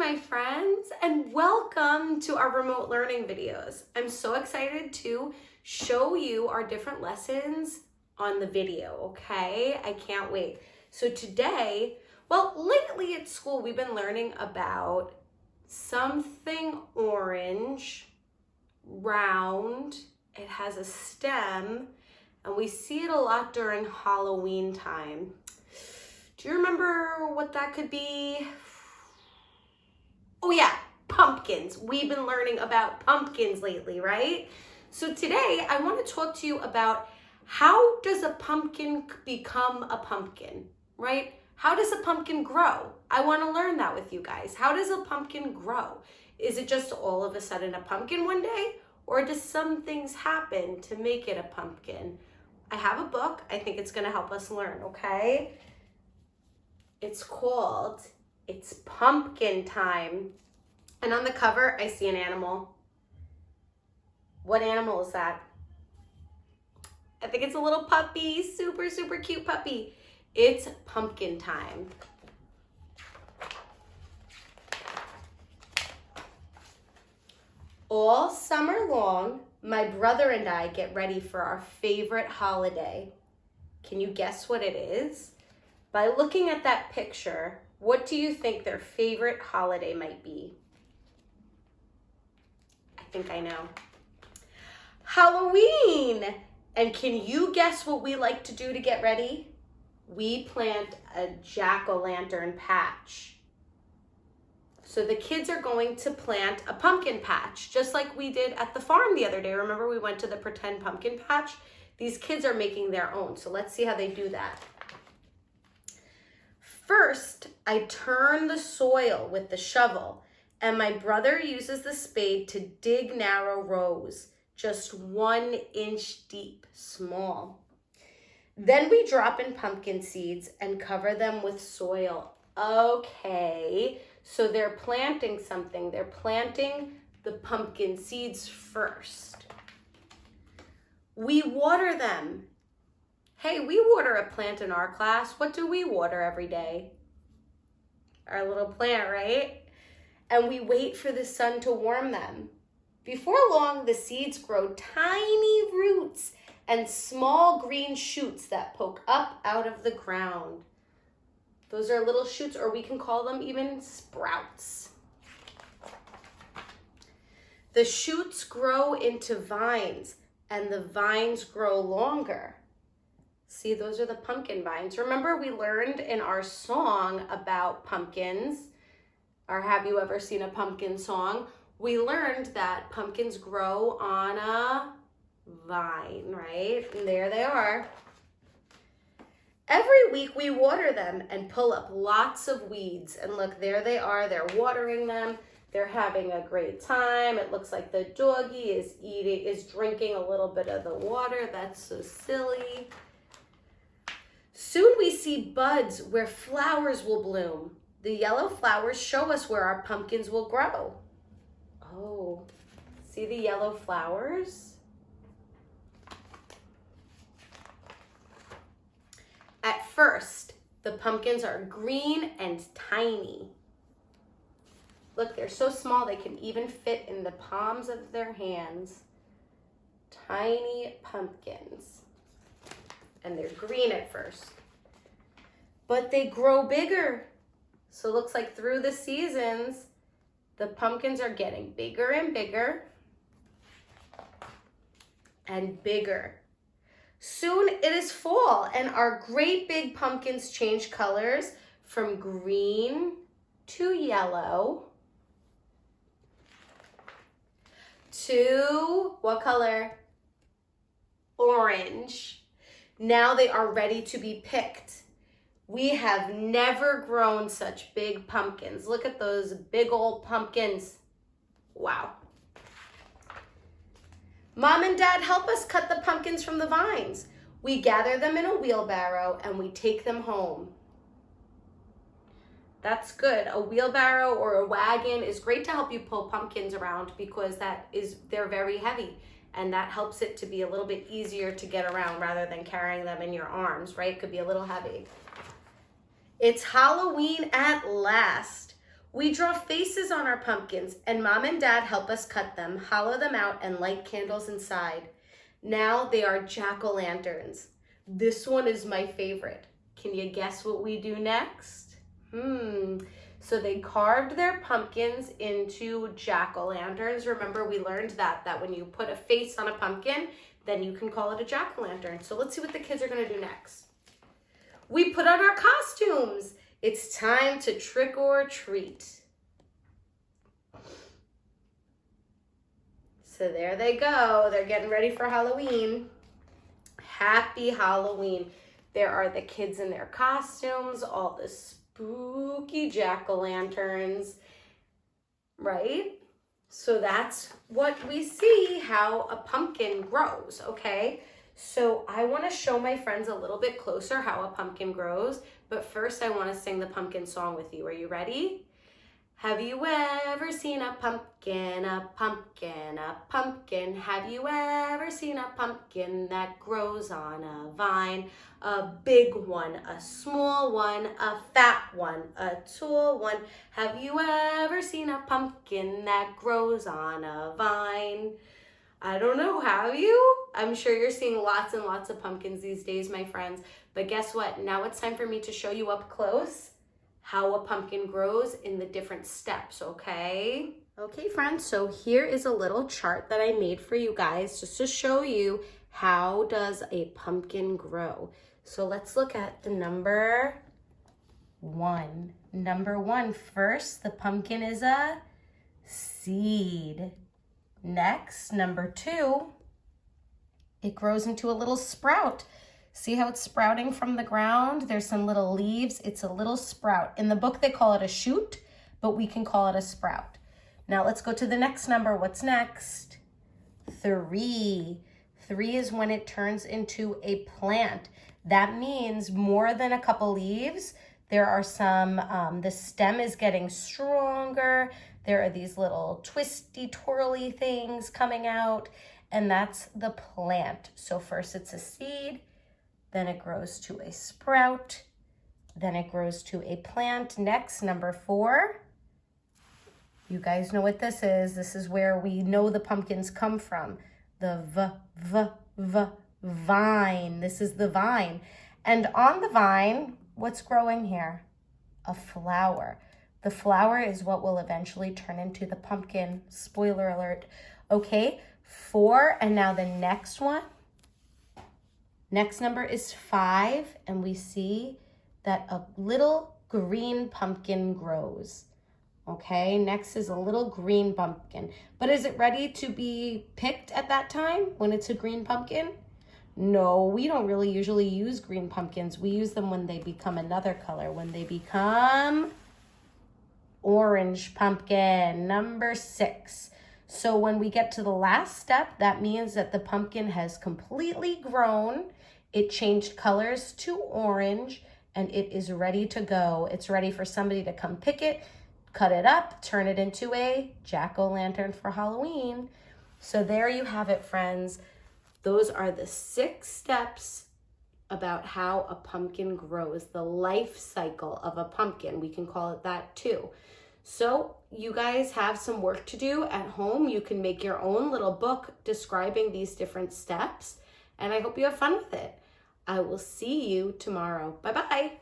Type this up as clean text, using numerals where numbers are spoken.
my friends, and welcome to our remote learning videos. I'm so excited to show you our different lessons on the video, okay? I can't wait. So today, well, lately at school, we've been learning about something orange, round, it has a stem, and we see it a lot during Halloween time. Do you remember what that could be? Oh yeah, pumpkins. We've been learning about pumpkins lately, right? So today I want to talk to you about how does a pumpkin become a pumpkin, right? How does a pumpkin grow? I want to learn that with you guys. How does a pumpkin grow? Is it just all of a sudden a pumpkin one day? Or does some things happen to make it a pumpkin? I have a book. I think it's going to help us learn, okay? It's called It's Pumpkin Time. And on the cover, I see an animal. What animal is that? I think it's a little puppy, super, super cute puppy. It's pumpkin time. All summer long, my brother and I get ready for our favorite holiday. Can you guess what it is? By looking at that picture, what do you think their favorite holiday might be? I think I know. Halloween! And can you guess what we like to do to get ready? We plant a jack-o'-lantern patch. So the kids are going to plant a pumpkin patch, just like we did at the farm the other day. Remember we went to the pretend pumpkin patch? These kids are making their own, so let's see how they do that. First, I turn the soil with the shovel, and my brother uses the spade to dig narrow rows, just 1 inch deep, small. Then we drop in pumpkin seeds and cover them with soil. Okay, so they're planting something. They're planting the pumpkin seeds first. We water them. Hey, we water a plant in our class. What do we water every day? Our little plant, right? And we wait for the sun to warm them. Before long, the seeds grow tiny roots and small green shoots that poke up out of the ground. Those are little shoots, or we can call them even sprouts. The shoots grow into vines, and the vines grow longer. See, those are the pumpkin vines. Remember we learned in our song about pumpkins, or have you ever seen a pumpkin song? We learned that pumpkins grow on a vine, right? And there they are. Every week we water them and pull up lots of weeds. And look, there they are. They're watering them. They're having a great time. It looks like the doggy is drinking a little bit of the water. That's so silly. Soon we see buds where flowers will bloom. The yellow flowers show us where our pumpkins will grow. Oh, see the yellow flowers? At first, the pumpkins are green and tiny. Look, they're so small they can even fit in the palms of their hands. Tiny pumpkins. And they're green at first. But they grow bigger. So it looks like through the seasons, the pumpkins are getting bigger and bigger and bigger. Soon it is fall, and our great big pumpkins change colors from green to yellow to what color? Orange. Now they are ready to be picked. We have never grown such big pumpkins. Look at those big old pumpkins. Wow. Mom and Dad help us cut the pumpkins from the vines. We gather them in a wheelbarrow and we take them home. That's good. A wheelbarrow or a wagon is great to help you pull pumpkins around because they're very heavy, and that helps it to be a little bit easier to get around rather than carrying them in your arms, right? It could be a little heavy. It's Halloween at last. We draw faces on our pumpkins, and Mom and Dad help us cut them, hollow them out, and light candles inside. Now they are jack-o'-lanterns. This one is my favorite. Can you guess what we do next? So they carved their pumpkins into jack-o'-lanterns. Remember, we learned that when you put a face on a pumpkin, then you can call it a jack-o'-lantern. So let's see what the kids are gonna do next. We put on our costumes. It's time to trick or treat. So there they go. They're getting ready for Halloween. Happy Halloween. There are the kids in their costumes, all the spooky jack-o'-lanterns, right? So that's what we see, how a pumpkin grows, okay? So I want to show my friends a little bit closer how a pumpkin grows, but first I want to sing the pumpkin song with you. Are you ready? Have you ever seen a pumpkin, a pumpkin, a pumpkin? Have you ever seen a pumpkin that grows on a vine? A big one, a small one, a fat one, a tall one. Have you ever seen a pumpkin that grows on a vine? I don't know, have you? I'm sure you're seeing lots and lots of pumpkins these days, my friends. But guess what? Now it's time for me to show you up close how a pumpkin grows in the different steps, okay? Okay, friends, so here is a little chart that I made for you guys just to show you how does a pumpkin grow. So let's look at the number 1. Number 1, first, the pumpkin is a seed. Next, number 2, it grows into a little sprout. See how it's sprouting from the ground? There's some little leaves. It's a little sprout. In the book, they call it a shoot, but we can call it a sprout. Now let's go to the next number. What's next? 3. 3 is when it turns into a plant. That means more than a couple leaves. There are some, the stem is getting stronger. There are these little twisty, twirly things coming out, and that's the plant. So first it's a seed, then it grows to a sprout, then it grows to a plant. Next, number 4. You guys know what this is. This is where we know the pumpkins come from. The vine. This is the vine. And on the vine, what's growing here? A flower. The flower is what will eventually turn into the pumpkin. Spoiler alert. Okay, 4, and now the next one. Next number is 5, and we see that a little green pumpkin grows. Okay, next is a little green pumpkin. But is it ready to be picked at that time when it's a green pumpkin? No, we don't really usually use green pumpkins. We use them when they become another color, when they become orange pumpkin, number 6. So when we get to the last step, that means that the pumpkin has completely grown. It changed colors to orange, and it is ready to go. It's ready for somebody to come pick it, cut it up, turn it into a jack-o'-lantern for Halloween. So there you have it, friends. Those are the 6 steps about how a pumpkin grows, the life cycle of a pumpkin. We can call it that too. So you guys have some work to do at home. You can make your own little book describing these different steps, and I hope you have fun with it. I will see you tomorrow. Bye-bye.